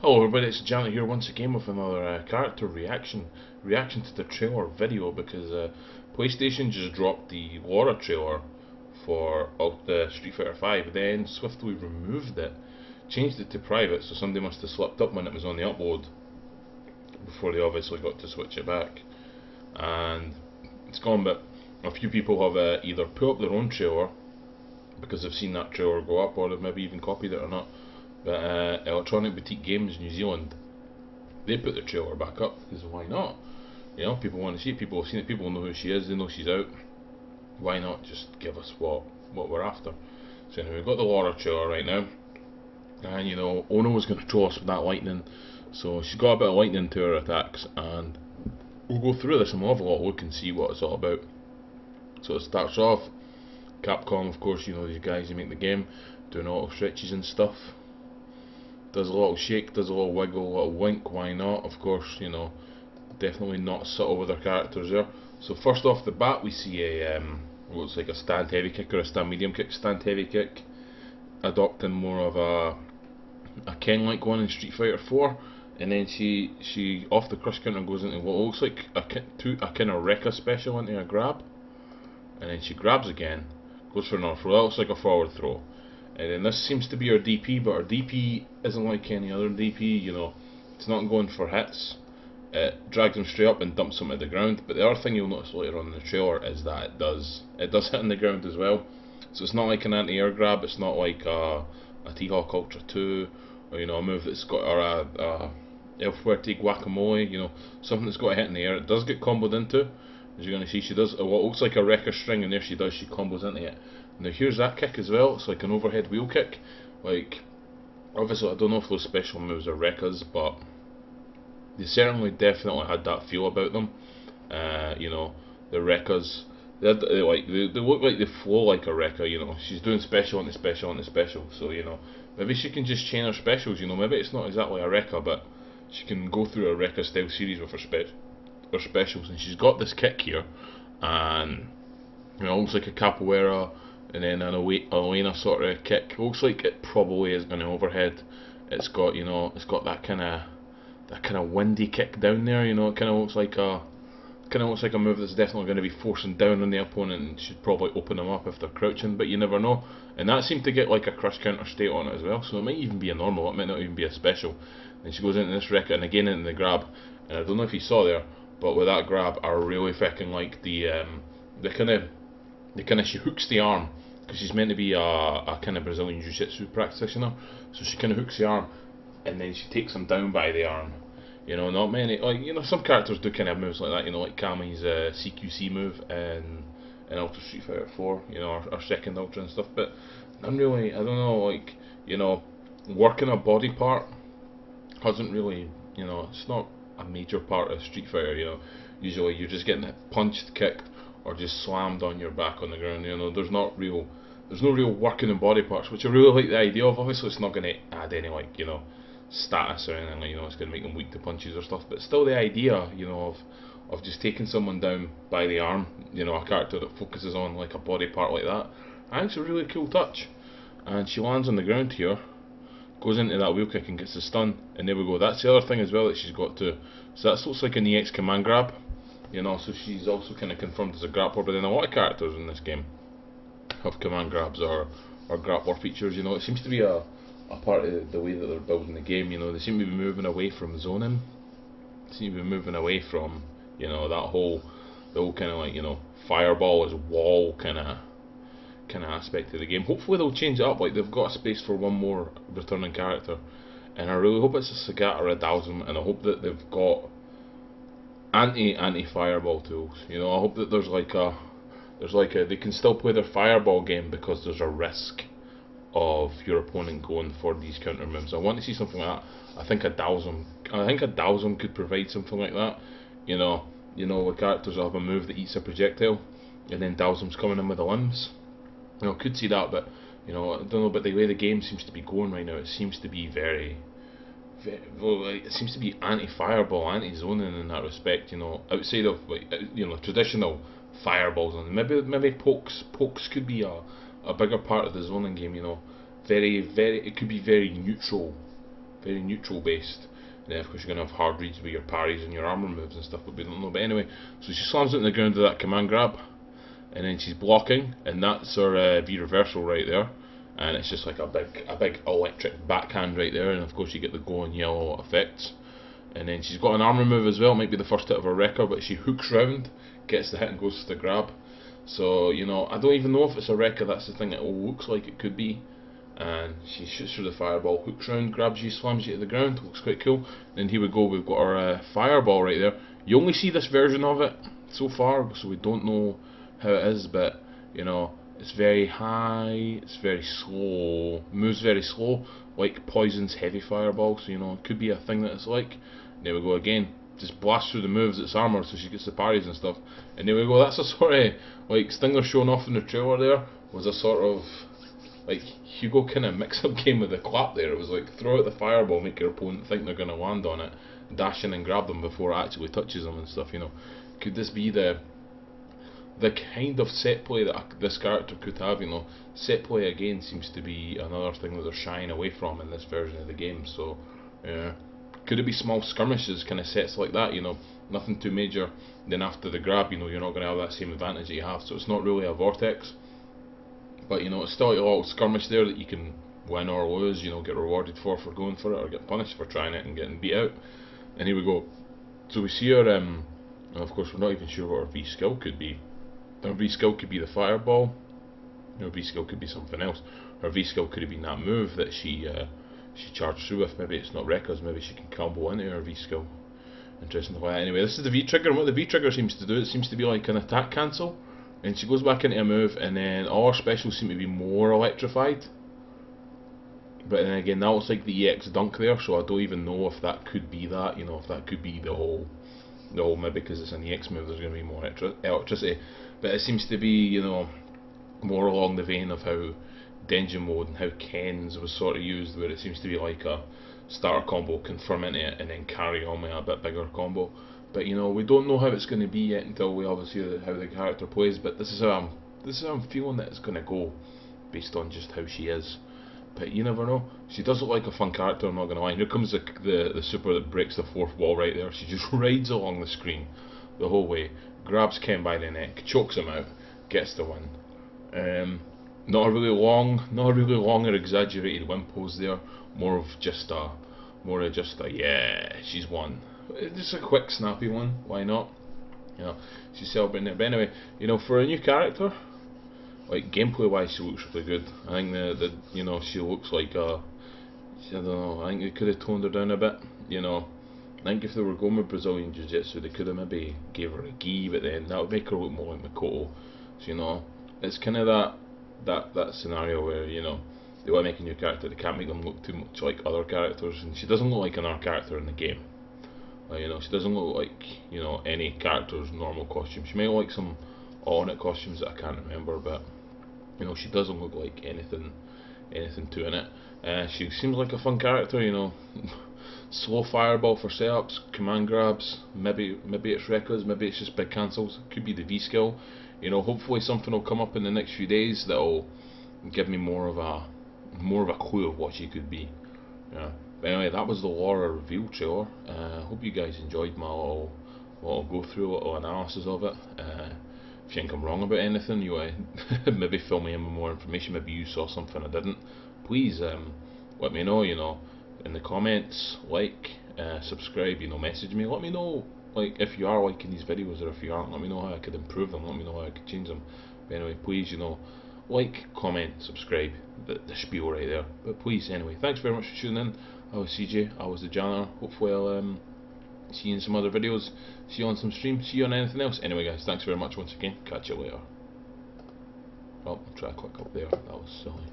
Hello everybody, it's Janet here once again with another character reaction to the trailer video because PlayStation just dropped the Laura trailer for the Street Fighter 5, then swiftly removed it, changed it to private, so somebody must have slipped up when it was on the upload before they obviously got to switch it back, and it's gone. But a few people have either put up their own trailer because they've seen that trailer go up, or they've maybe even copied it or not. But Electronic Boutique Games New Zealand, they put the trailer back up because why not? You know, people want to see it, people have seen it, people know who she is, they know she's out. Why not just give us what we're after? So anyway, we've got the Laura trailer right now, and you know, Ono was going to troll us with that lightning, so she's got a bit of lightning to her attacks, and we'll go through this and we'll have a lot of look and see what it's all about. So it starts off, Capcom, of course, you know these guys who make the game, doing all the stretches and stuff. Does a little shake, does a little wiggle, a little wink, why not? Of course, you know, definitely not subtle with their characters there. So first off the bat we see a, what looks like a stand heavy kick or a stand medium kick, stand heavy kick, adopting more of a Ken like one in Street Fighter 4, and then she off the crush counter goes into what looks like a kind of Rekka special into a grab, and then she grabs again, goes for another throw, that looks like a forward throw. And then this seems to be our DP, but our DP isn't like any other DP, you know, it's not going for hits. It drags him straight up and dumps him to the ground. But the other thing you'll notice later on in the trailer is that it does hit on the ground as well. So it's not like an anti-air grab, it's not like a T-Hawk Ultra 2, or you know, a move that's got, or a El Fuerte Guacamole, you know, something that's got a hit in the air. It does get comboed into, as you're going to see. She does what looks like a wrecker string, and there she does, she combos into it. Now here's that kick as well, it's like an overhead wheel kick. Like, obviously I don't know if those special moves are Rekkas, but they certainly definitely had that feel about them. You know, the Rekkas, they look like they flow like a Rekka, you know. She's doing special on the special on the special, so you know, maybe she can just chain her specials, you know, maybe it's not exactly a Rekka, but she can go through a Rekka style series with her specials, and she's got this kick here, and you know, looks like a capoeira, and then an Elena sort of kick. Looks like it probably is going to overhead. It's got, you know, it's got that kind of windy kick down there. You know, it kind of looks like a move that's definitely going to be forcing down on the opponent and should probably open them up if they're crouching. But you never know. And that seemed to get like a crush counter state on it as well. So it might even be a normal. It might not even be a special. And she goes into this Rekka and again into the grab. And I don't know if you saw there, but with that grab, I really fucking like the kind of she hooks the arm, because she's meant to be a kind of Brazilian Jiu-Jitsu practitioner, so she kind of hooks the arm, and then she takes him down by the arm. You know, not many, like, you know, some characters do kind of moves like that, you know, like Kami's CQC move in Ultra Street Fighter 4, you know, our second Ultra and stuff, but I'm really, I don't know, like, you know, working a body part hasn't really, you know, it's not a major part of Street Fighter, you know. Usually you're just getting punched, kicked, or just slammed on your back on the ground. You know, there's no real working in body parts, which I really like the idea of. Obviously, it's not going to add any, like, you know, status or anything. Like, you know, it's going to make them weak to punches or stuff. But still, the idea, you know, of just taking someone down by the arm, you know, a character that focuses on like a body part like that, I think it's a really cool touch. And she lands on the ground here, goes into that wheel kick and gets the stun, and there we go. That's the other thing as well that she's got too. So that looks like an EX command grab. You know, so she's also kind of confirmed as a grappler, but then a lot of characters in this game have command grabs or grappler features. You know, it seems to be a part of the way that they're building the game. You know, they seem to be moving away from zoning. They seem to be moving away from, you know, the whole kind of like, you know, fireball as wall kind of aspect of the game. Hopefully they'll change it up. Like, they've got a space for one more returning character, and I really hope it's a Sagat or a Dhalsim, and I hope that they've got anti fireball tools. You know, I hope that there's like a they can still play their fireball game because there's a risk of your opponent going for these counter moves. I want to see something like that. I think a Dhalsim could provide something like that. You know, the characters will have a move that eats a projectile, and then Dhalsim's coming in with the limbs. You know, could see that, but you know, I don't know. But the way the game seems to be going right now, it seems to be well, it seems to be anti-fireball, anti-zoning in that respect. You know, outside of, like, you know, traditional fireballs, and maybe pokes could be a bigger part of the zoning game. You know, it could be very neutral very neutral based. And then of course you're going to have hard reads with your parries and your armor moves and stuff, but we don't know. But anyway, so she slams it in the ground with that command grab, and then she's blocking, and that's her V reversal right there. And it's just like a big electric backhand right there, and of course you get the glowing yellow effects. And then she's got an armor move as well, might be the first hit of her Rekka, but she hooks round, gets the hit and goes to the grab. So, you know, I don't even know if it's a Rekka, that's the thing, it looks like it could be. And she shoots through the fireball, hooks round, grabs you, slams you to the ground, looks quite cool. And here we go, we've got our fireball right there. You only see this version of it so far, so we don't know how it is, but, you know, it's very high, it's very slow, moves very slow, like Poison's heavy fireball, so you know, it could be a thing that it's like. There we go again, just blast through the moves, it's armor, so she gets the parries and stuff. And there we go, that's a sort of, like Stingler showing off in the trailer there, was a sort of, like, Hugo kind of mix-up game with the clap there. It was like, throw out the fireball, make your opponent think they're going to land on it, dash in and grab them before it actually touches them and stuff, you know. Could this be the kind of set play that this character could have, you know? Set play again seems to be another thing that they're shying away from in this version of the game, so could it be small skirmishes, kind of sets like that, you know, nothing too major, then after the grab, you know, you're not going to have that same advantage that you have, so it's not really a vortex, but you know, it's still a little skirmish there that you can win or lose, you know, get rewarded for going for it, or get punished for trying it and getting beat out. And here we go, so we see her, and of course we're not even sure what her V skill could be. Her V skill could be the fireball, her V skill could be something else. Her V skill could have been that move that she charged through with. Maybe it's not Rekka's, maybe she can combo into her V skill. Interesting. Anyway, this is the V trigger, and what the V trigger seems to do, it seems to be like an attack cancel, and she goes back into a move, and then all her specials seem to be more electrified. But then again, that looks like the EX dunk there, so I don't even know if that could be that, you know, if that could be the whole maybe because it's an EX move there's going to be more electricity. But it seems to be, you know, more along the vein of how Denjin mode and how Ken's was sort of used, where it seems to be like a starter combo, confirm into it, and then carry on with a bit bigger combo. But you know, we don't know how it's going to be yet until we obviously see how the character plays. But this is how I'm feeling that it's going to go, based on just how she is. But you never know. She does look like a fun character, I'm not going to lie. Here comes the super that breaks the fourth wall right there. She just rides along the screen the whole way, grabs Ken by the neck, chokes him out, gets the win. Not a really long or exaggerated win pose there. More of just a yeah, she's won. Just a quick snappy one. Why not? You know, she's celebrating it. But anyway, you know, for a new character, like gameplay wise, she looks really good. I think the you know, she looks like I don't know. I think they could have toned her down a bit. You know, I think if they were going with Brazilian Jiu-Jitsu, they could have maybe gave her a gi, but then that would make her look more like Makoto. So you know, it's kind of that scenario where, you know, they want to make a new character, they can't make them look too much like other characters, and she doesn't look like another character in the game. You know, she doesn't look like, you know, any character's normal costume. She may look like some alternate costumes that I can't remember, but you know, she doesn't look like anything too in it. She seems like a fun character, you know. Slow fireball for setups, command grabs, maybe it's Rekka's, maybe it's just big cancels, could be the V skill. You know, hopefully something will come up in the next few days that'll give me more of a clue of what she could be. Yeah. But anyway, that was the Laura reveal trailer. Hope you guys enjoyed my little go through, a little analysis of it. If you think I'm wrong about anything, you maybe fill me in with more information. Maybe you saw something I didn't. Please let me know. You know, in the comments, subscribe. You know, message me. Let me know, like, if you are liking these videos, or if you aren't. Let me know how I could improve them. Let me know how I could change them. But anyway, please, you know, like, comment, subscribe. The spiel right there. But please, anyway, thanks very much for tuning in. I was CJ. I was the janitor. Hopefully I'll see you in some other videos. See you on some streams. See you on anything else. Anyway, guys, thanks very much once again. Catch you later. Oh, I'll try to click up there. That was silly.